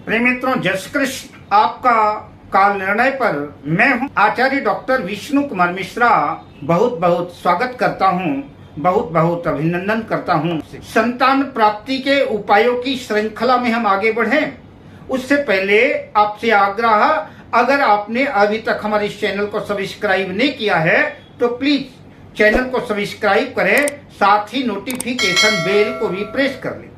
प्रिय मित्रों, जय श्री कृष्ण। आपका काल निर्णय पर मैं हूं आचार्य डॉक्टर विष्णु कुमार मिश्रा बहुत बहुत स्वागत करता हूं, बहुत बहुत अभिनंदन करता हूं। संतान प्राप्ति के उपायों की श्रृंखला में हम आगे बढ़े उससे पहले आपसे आग्रह, अगर आपने अभी तक हमारे इस चैनल को सब्सक्राइब नहीं किया है तो प्लीज चैनल को सब्सक्राइब करें, साथ ही नोटिफिकेशन बेल को भी प्रेस कर लें।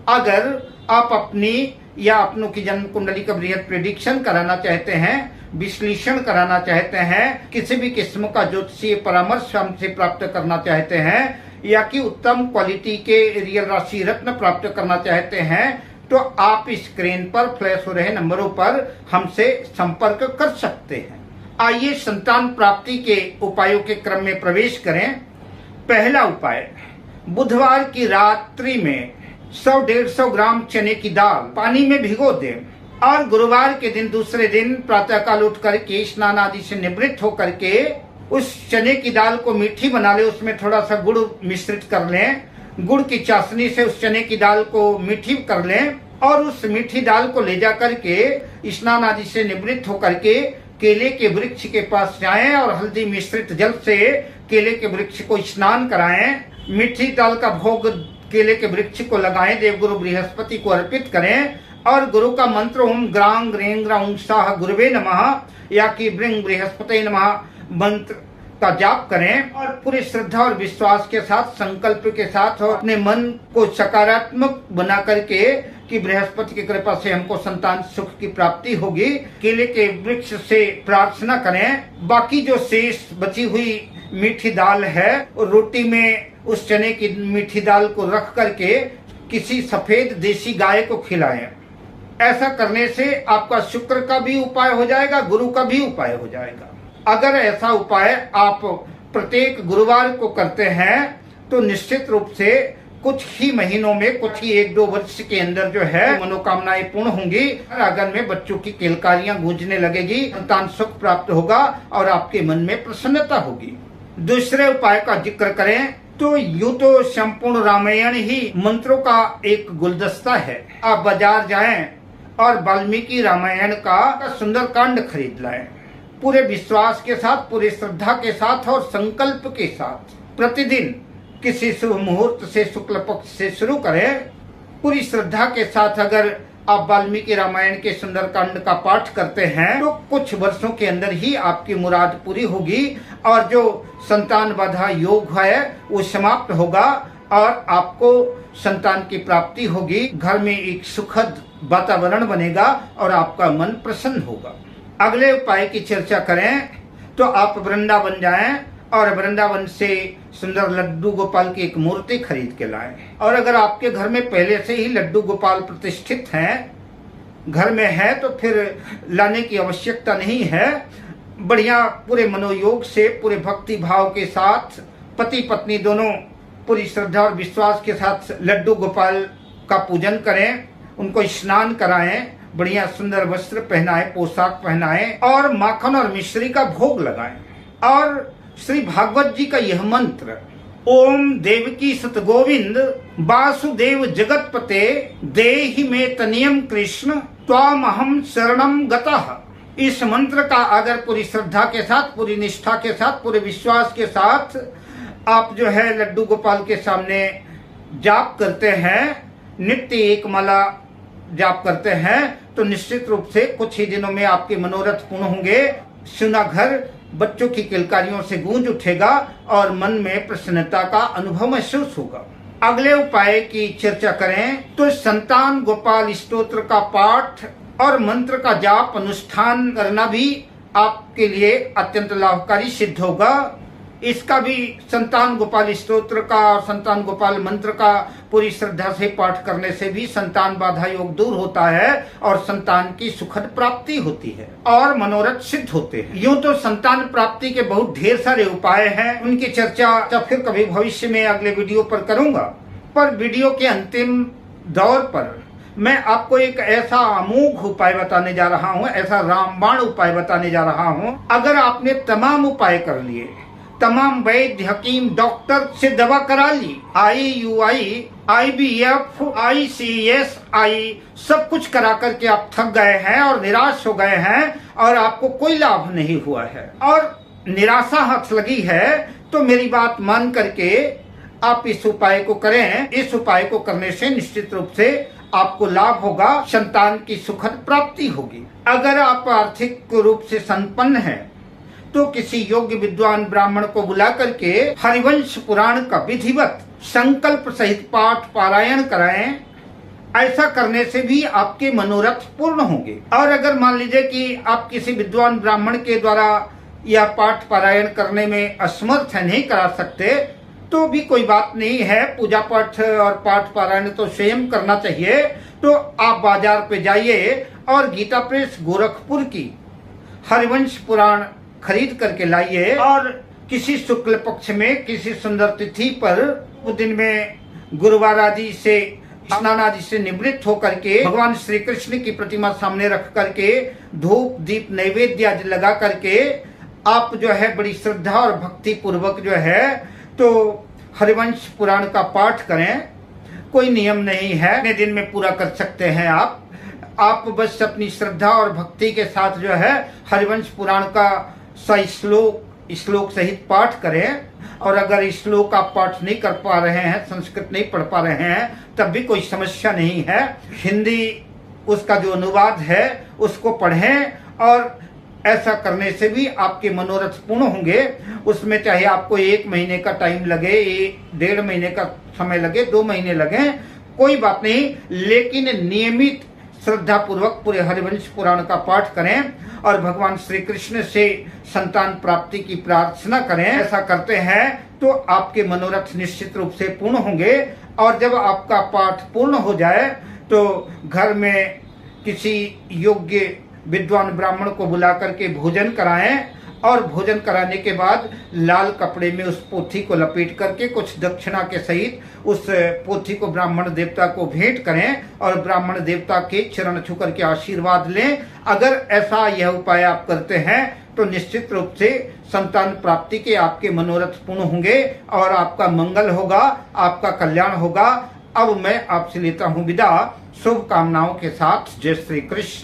अगर आप अपनी या अपनों की जन्म कुंडली का बृहद प्रेडिक्शन कराना चाहते हैं, विश्लेषण कराना चाहते हैं, किसी भी किस्म का ज्योतिषीय परामर्श हमसे प्राप्त करना चाहते हैं या कि उत्तम क्वालिटी के रियल राशि रत्न प्राप्त करना चाहते हैं तो आप स्क्रीन पर फ्लैश हो रहे नंबरों पर हमसे संपर्क कर सकते हैं। आइए संतान प्राप्ति के उपायों के क्रम में प्रवेश करें। पहला उपाय, बुधवार की रात्रि में 100-150 ग्राम चने की दाल पानी में भिगो दें और गुरुवार के दिन दूसरे दिन प्रातःकाल उठ करके स्नान आदि से निवृत्त होकर के उस चने की दाल को मीठी बना ले, उसमें थोड़ा सा गुड़ मिश्रित कर लें, गुड़ की चाशनी से उस चने की दाल को मीठी कर लें और उस मीठी दाल को ले जा करके स्नान आदि से निवृत्त होकर के केले के वृक्ष के पास जाएं और हल्दी मिश्रित जल से केले के वृक्ष को स्नान कराएं। मीठी दाल का भोग केले के वृक्ष को लगाएं, देवगुरु बृहस्पति को अर्पित करें और गुरु का मंत्र ओम ग्रांग ग्रें ग्रां साह गुरुवे नमः या कि ब्रिंग बृहस्पति नमः मंत्र का जाप करें और पूरी श्रद्धा और विश्वास के साथ, संकल्प के साथ और अपने मन को सकारात्मक बना करके कि बृहस्पति की कृपा से हमको संतान सुख की प्राप्ति होगी, केले के वृक्ष से प्रार्थना करें। बाकी जो शेष बची हुई मीठी दाल है रोटी में उस चने की मीठी दाल को रख करके किसी सफेद देसी गाय को खिलाएं। ऐसा करने से आपका शुक्र का भी उपाय हो जाएगा, गुरु का भी उपाय हो जाएगा। अगर ऐसा उपाय आप प्रत्येक गुरुवार को करते हैं तो निश्चित रूप से कुछ ही महीनों में, कुछ ही 1-2 वर्ष के अंदर जो है मनोकामनाएं पूर्ण होंगी। आंगन में बच्चों की किलकारियां गूंजने लगेगी, संतान सुख प्राप्त होगा और आपके मन में प्रसन्नता होगी। दूसरे उपाय का जिक्र करें तो यूं तो संपूर्ण रामायण ही मंत्रों का एक गुलदस्ता है। आप बाजार जाएं और वाल्मीकि रामायण का सुंदर कांड खरीद लाएं। पूरे विश्वास के साथ, पूरी श्रद्धा के साथ और संकल्प के साथ प्रतिदिन किसी शुभ मुहूर्त से शुक्ल पक्ष से शुरू करें। पूरी श्रद्धा के साथ अगर आप वाल्मीकि रामायण के सुंदर कांड का पाठ करते हैं तो कुछ वर्षों के अंदर ही आपकी मुराद पूरी होगी और जो संतान बाधा योग है वो समाप्त होगा और आपको संतान की प्राप्ति होगी। घर में एक सुखद वातावरण बनेगा और आपका मन प्रसन्न होगा। अगले उपाय की चर्चा करें तो आप वृंदावन जाएं और वृंदावन से सुंदर लड्डू गोपाल की एक मूर्ति खरीद के लाएं। और अगर आपके घर में पहले से ही लड्डू गोपाल प्रतिष्ठित हैं, घर में है, तो फिर लाने की आवश्यकता नहीं है। बढ़िया पूरे मनोयोग से, पूरे भक्ति भाव के साथ पति पत्नी दोनों पूरी श्रद्धा और विश्वास के साथ लड्डू गोपाल का पूजन करें, उनको स्नान कराएं, बढ़िया सुंदर वस्त्र पहनाएं, पोशाक पहनाएं और माखन और मिश्री का भोग लगाएं। और श्री भागवत जी का यह मंत्र, ओम देवकी सुत गोविंद वासुदेव जगतपते देहि मे तनियम कृष्ण त्वामहं शरणं गतः, इस मंत्र का अगर पूरी श्रद्धा के साथ, पूरी निष्ठा के साथ, पूरे विश्वास के साथ आप जो है लड्डू गोपाल के सामने जाप करते हैं, नित्य एक माला जाप करते हैं तो निश्चित रूप से कुछ ही दिनों में आपके मनोरथ पूर्ण होंगे। सुना घर बच्चों की किलकारियों से गूंज उठेगा और मन में प्रसन्नता का अनुभव महसूस होगा। अगले उपाय की चर्चा करें तो संतान गोपाल स्तोत्र का पाठ और मंत्र का जाप अनुष्ठान करना भी आपके लिए अत्यंत लाभकारी सिद्ध होगा। इसका भी संतान गोपाल स्तोत्र का और संतान गोपाल मंत्र का पूरी श्रद्धा से पाठ करने से भी संतान बाधा योग दूर होता है और संतान की सुखद प्राप्ति होती है और मनोरथ सिद्ध होते हैं। यूं तो संतान प्राप्ति के बहुत ढेर सारे उपाय हैं, उनकी चर्चा फिर कभी भविष्य में अगले वीडियो पर करूंगा। पर वीडियो के अंतिम दौर पर मैं आपको एक ऐसा अमोघ उपाय बताने जा रहा हूँ, ऐसा रामबाण उपाय बताने जा रहा हूँ। अगर आपने तमाम उपाय कर लिए, तमाम वैद्य, हकीम, डॉक्टर से दवा करा ली, IUI, IVF, ICSI सब कुछ करा करके आप थक गए हैं और निराश हो गए हैं और आपको कोई लाभ नहीं हुआ है और निराशा हाथ लगी है, तो मेरी बात मान करके आप इस उपाय को करें। इस उपाय को करने से निश्चित रूप से आपको लाभ होगा, संतान की सुखद प्राप्ति होगी। अगर आप आर्थिक रूप से संपन्न हैं तो किसी योग्य विद्वान ब्राह्मण को बुला करके हरिवंश पुराण का विधिवत संकल्प सहित पाठ पारायण कराएं। ऐसा करने से भी आपके मनोरथ पूर्ण होंगे। और अगर मान लीजिए कि आप किसी विद्वान ब्राह्मण के द्वारा यह पाठ पारायण करने में असमर्थ है, नहीं करा सकते, तो भी कोई बात नहीं है। पूजा पाठ और पाठ पारायण तो स्वयं करना चाहिए। तो आप बाजार पे जाइए और गीता प्रेस गोरखपुर की हरिवंश पुराण खरीद करके लाइए और किसी शुक्ल पक्ष में किसी सुंदर तिथि पर उस दिन में गुरुवार आदि से स्नान आदि से निवृत्त होकर के भगवान श्री कृष्ण की प्रतिमा सामने रख करके धूप दीप नैवेद्य आदि लगा करके आप जो है बड़ी श्रद्धा और भक्ति पूर्वक जो है तो हरिवंश पुराण का पाठ करें। कोई नियम नहीं है, अपने दिन में पूरा कर सकते हैं आप बस अपनी श्रद्धा और भक्ति के साथ जो है हरिवंश पुराण का श्लोक सहित पाठ करें। और अगर इस श्लोक आप पाठ नहीं कर पा रहे हैं, संस्कृत नहीं पढ़ पा रहे हैं, तब भी कोई समस्या नहीं है। हिंदी उसका जो अनुवाद है उसको पढ़ें और ऐसा करने से भी आपके मनोरथ पूर्ण होंगे। उसमें चाहे आपको 1 महीने का टाइम लगे, 1.5 महीने का समय लगे, 2 महीने लगे, कोई बात नहीं, लेकिन नियमित श्रद्धा पूर्वक पूरे हरिवंश पुराण का पाठ करें और भगवान श्री कृष्ण से संतान प्राप्ति की प्रार्थना करें। ऐसा करते हैं तो आपके मनोरथ निश्चित रूप से पूर्ण होंगे। और जब आपका पाठ पूर्ण हो जाए तो घर में किसी योग्य विद्वान ब्राह्मण को बुला करके भोजन कराएं और भोजन कराने के बाद लाल कपड़े में उस पोथी को लपेट करके कुछ दक्षिणा के सहित उस पोथी को ब्राह्मण देवता को भेंट करें और ब्राह्मण देवता के चरण छू करके आशीर्वाद लें। अगर ऐसा यह उपाय आप करते हैं तो निश्चित रूप से संतान प्राप्ति के आपके मनोरथ पूर्ण होंगे और आपका मंगल होगा, आपका कल्याण होगा। अब मैं आपसे लेता हूँ विदा, शुभकामनाओं के साथ। जय श्री कृष्ण।